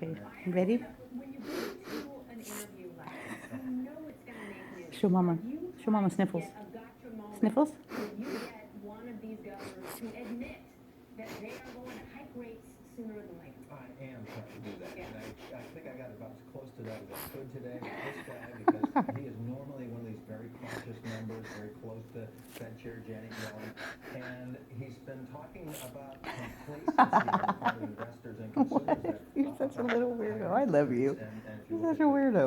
Okay, you ready? Show mama. Show mama Sniffles. Sniffles? I am trying to do that, and I think I got about as close to that as I could today with this guy, because he is normally one of these very cautious members, very close to Fed Chair Janet Yellen, and he's been talking about complacency on the part of investors and consumers that You're such a little weirdo. I higher love interest you. rates, and if you You're look such at a the weirdo.